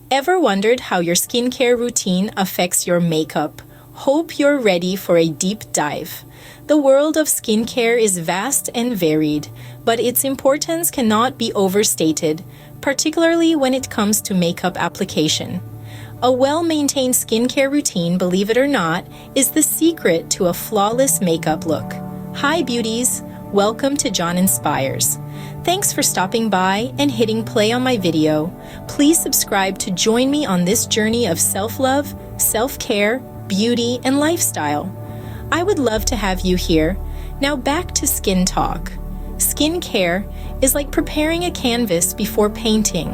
Ever wondered how your skincare routine affects your makeup? Hope you're ready for a deep dive. The world of skincare is vast and varied, but its importance cannot be overstated, particularly when it comes to makeup application. A well-maintained skincare routine, believe it or not, is the secret to a flawless makeup look. Hi beauties, welcome to John Inspires. Thanks for stopping by and hitting play on my video. Please subscribe to join me on this journey of self-love, self-care, beauty, and lifestyle. I would love to have you here. Now back to skin talk. Skincare is like preparing a canvas before painting.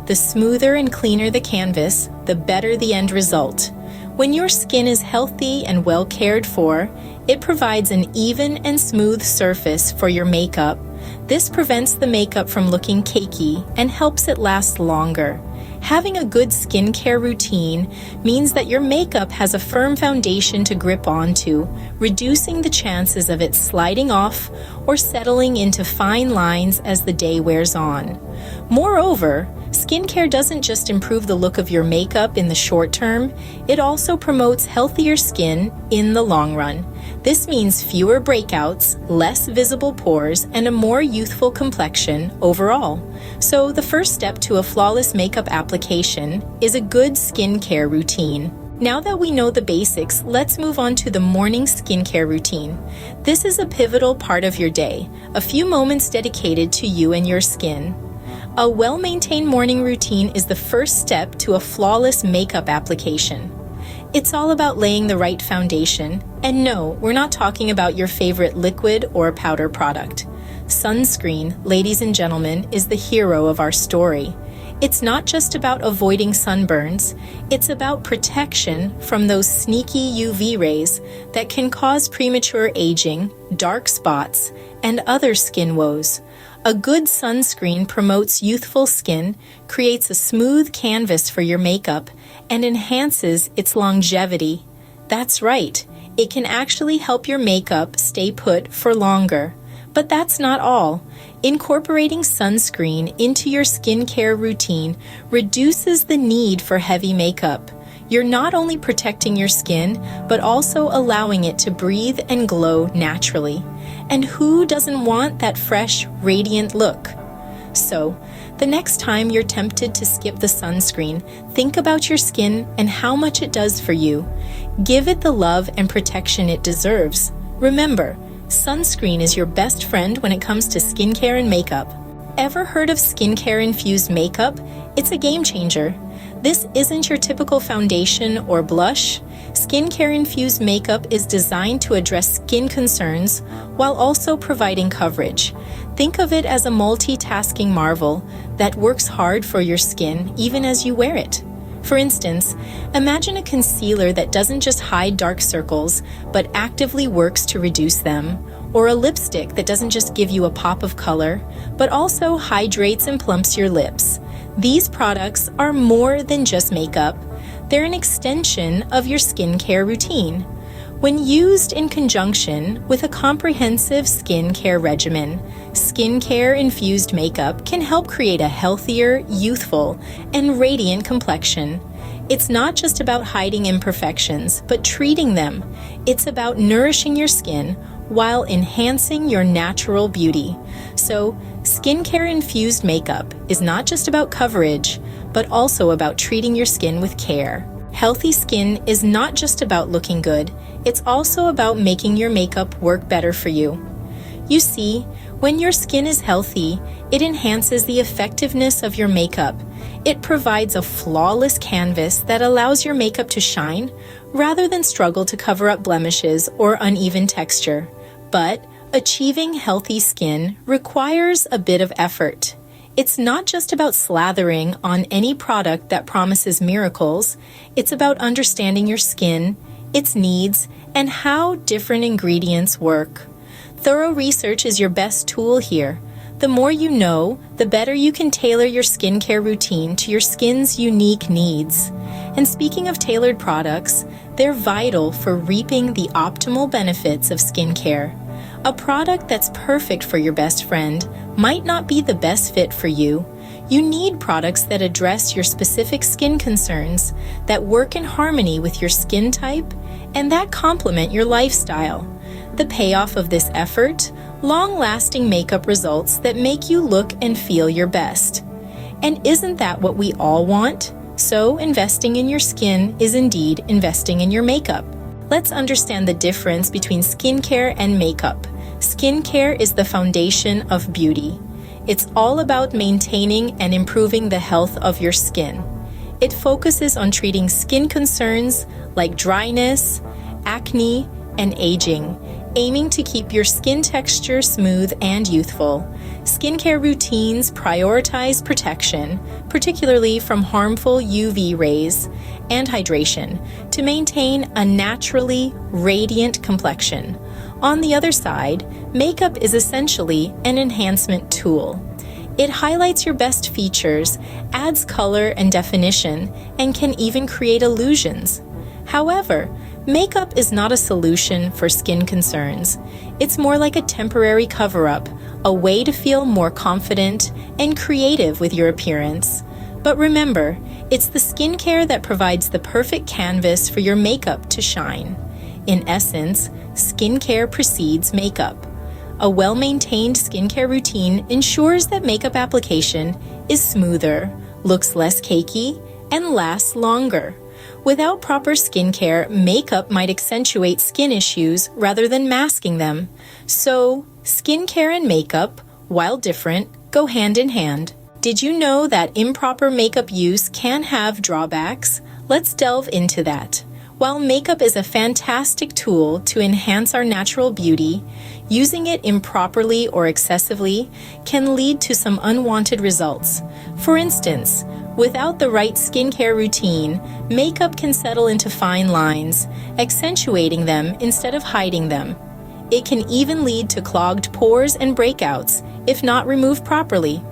The smoother and cleaner the canvas, the better the end result. When your skin is healthy and well cared for, it provides an even and smooth surface for your makeup. This prevents the makeup from looking cakey and helps it last longer. Having a good skincare routine means that your makeup has a firm foundation to grip onto, reducing the chances of it sliding off or settling into fine lines as the day wears on. Moreover, skincare doesn't just improve the look of your makeup in the short term, it also promotes healthier skin in the long run. This means fewer breakouts, less visible pores, and a more youthful complexion overall. So the first step to a flawless makeup application is a good skincare routine. Now that we know the basics, let's move on to the morning skincare routine. This is a pivotal part of your day, a few moments dedicated to you and your skin. A well-maintained morning routine is the first step to a flawless makeup application. It's all about laying the right foundation. And no, we're not talking about your favorite liquid or powder product. Sunscreen, ladies and gentlemen, is the hero of our story. It's not just about avoiding sunburns, it's about protection from those sneaky UV rays that can cause premature aging, dark spots, and other skin woes. A good sunscreen promotes youthful skin, creates a smooth canvas for your makeup, and enhances its longevity. That's right, it can actually help your makeup stay put for longer. But that's not all. Incorporating sunscreen into your skincare routine reduces the need for heavy makeup. You're not only protecting your skin, but also allowing it to breathe and glow naturally. And who doesn't want that fresh, radiant look? So, the next time you're tempted to skip the sunscreen, think about your skin and how much it does for you. Give it the love and protection it deserves. Remember, sunscreen is your best friend when it comes to skincare and makeup. Ever heard of skincare-infused makeup? It's a game changer. This isn't your typical foundation or blush. Skincare-infused makeup is designed to address skin concerns while also providing coverage. Think of it as a multitasking marvel that works hard for your skin even as you wear it. For instance, imagine a concealer that doesn't just hide dark circles, but actively works to reduce them, or a lipstick that doesn't just give you a pop of color, but also hydrates and plumps your lips. These products are more than just makeup. They're an extension of your skincare routine. When used in conjunction with a comprehensive skincare regimen, skincare-infused makeup can help create a healthier, youthful, and radiant complexion. It's not just about hiding imperfections, but treating them. It's about nourishing your skin while enhancing your natural beauty. So, skincare-infused makeup is not just about coverage, but also about treating your skin with care. Healthy skin is not just about looking good, it's also about making your makeup work better for you. You see, when your skin is healthy, it enhances the effectiveness of your makeup. It provides a flawless canvas that allows your makeup to shine, rather than struggle to cover up blemishes or uneven texture. But achieving healthy skin requires a bit of effort. It's not just about slathering on any product that promises miracles. It's about understanding your skin, its needs, and how different ingredients work. Thorough research is your best tool here. The more you know, the better you can tailor your skincare routine to your skin's unique needs. And speaking of tailored products, they're vital for reaping the optimal benefits of skincare. A product that's perfect for your best friend might not be the best fit for you. You need products that address your specific skin concerns, that work in harmony with your skin type, and that complement your lifestyle. The payoff of this effort: long-lasting makeup results that make you look and feel your best. And isn't that what we all want? So, investing in your skin is indeed investing in your makeup. Let's understand the difference between skincare and makeup. Skincare is the foundation of beauty. It's all about maintaining and improving the health of your skin. It focuses on treating skin concerns like dryness, acne, and aging, aiming to keep your skin texture smooth and youthful. Skincare routines prioritize protection, particularly from harmful UV rays, and hydration, to maintain a naturally radiant complexion. On the other side, makeup is essentially an enhancement tool. It highlights your best features, adds color and definition, and can even create illusions. However, makeup is not a solution for skin concerns. It's more like a temporary cover-up, a way to feel more confident and creative with your appearance. But remember, it's the skincare that provides the perfect canvas for your makeup to shine. In essence, skincare precedes makeup. A well-maintained skincare routine ensures that makeup application is smoother, looks less cakey, and lasts longer. Without proper skincare, makeup might accentuate skin issues rather than masking them. So, skincare and makeup, while different, go hand in hand. Did you know that improper makeup use can have drawbacks? Let's delve into that. While makeup is a fantastic tool to enhance our natural beauty, using it improperly or excessively can lead to some unwanted results. For instance, without the right skincare routine, makeup can settle into fine lines, accentuating them instead of hiding them. It can even lead to clogged pores and breakouts if not removed properly.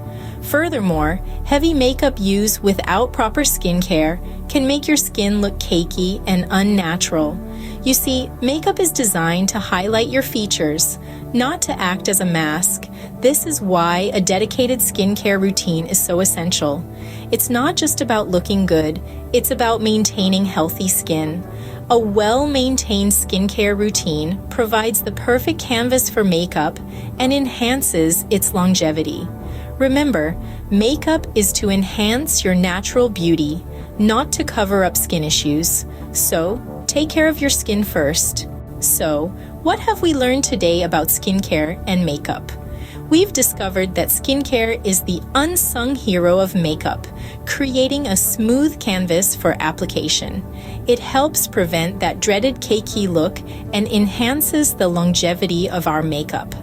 Furthermore, heavy makeup use without proper skincare can make your skin look cakey and unnatural. You see, makeup is designed to highlight your features, not to act as a mask. This is why a dedicated skincare routine is so essential. It's not just about looking good, it's about maintaining healthy skin. A well-maintained skincare routine provides the perfect canvas for makeup and enhances its longevity. Remember, makeup is to enhance your natural beauty, not to cover up skin issues. So, take care of your skin first. So, what have we learned today about skincare and makeup? We've discovered that skincare is the unsung hero of makeup, creating a smooth canvas for application. It helps prevent that dreaded cakey look and enhances the longevity of our makeup.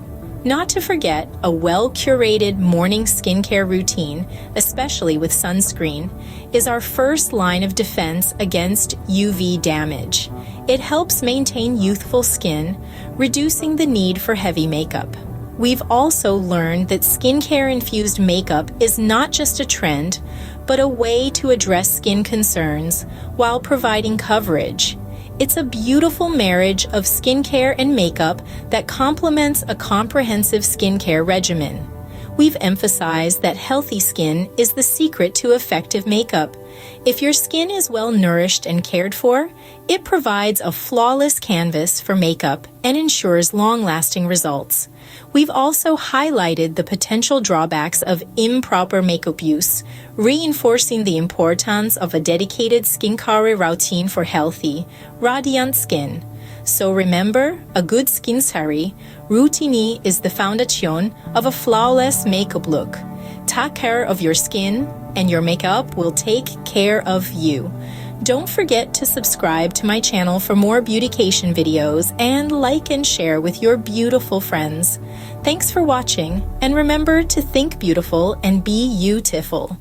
Not to forget, a well-curated morning skincare routine, especially with sunscreen, is our first line of defense against UV damage. It helps maintain youthful skin, reducing the need for heavy makeup. We've also learned that skincare-infused makeup is not just a trend, but a way to address skin concerns while providing coverage. It's a beautiful marriage of skincare and makeup that complements a comprehensive skincare regimen. We've emphasized that healthy skin is the secret to effective makeup. If your skin is well nourished and cared for, it provides a flawless canvas for makeup and ensures long-lasting results. We've also highlighted the potential drawbacks of improper makeup use, reinforcing the importance of a dedicated SkincareRoutine for healthy, radiant skin. So remember, a good skincare routine is the foundation of a flawless makeup look. Take care of your skin, and your makeup will take care of you. Don't forget to subscribe to my channel for more beautification videos and like and share with your beautiful friends. Thanks for watching, and remember to think beautiful and be beautiful.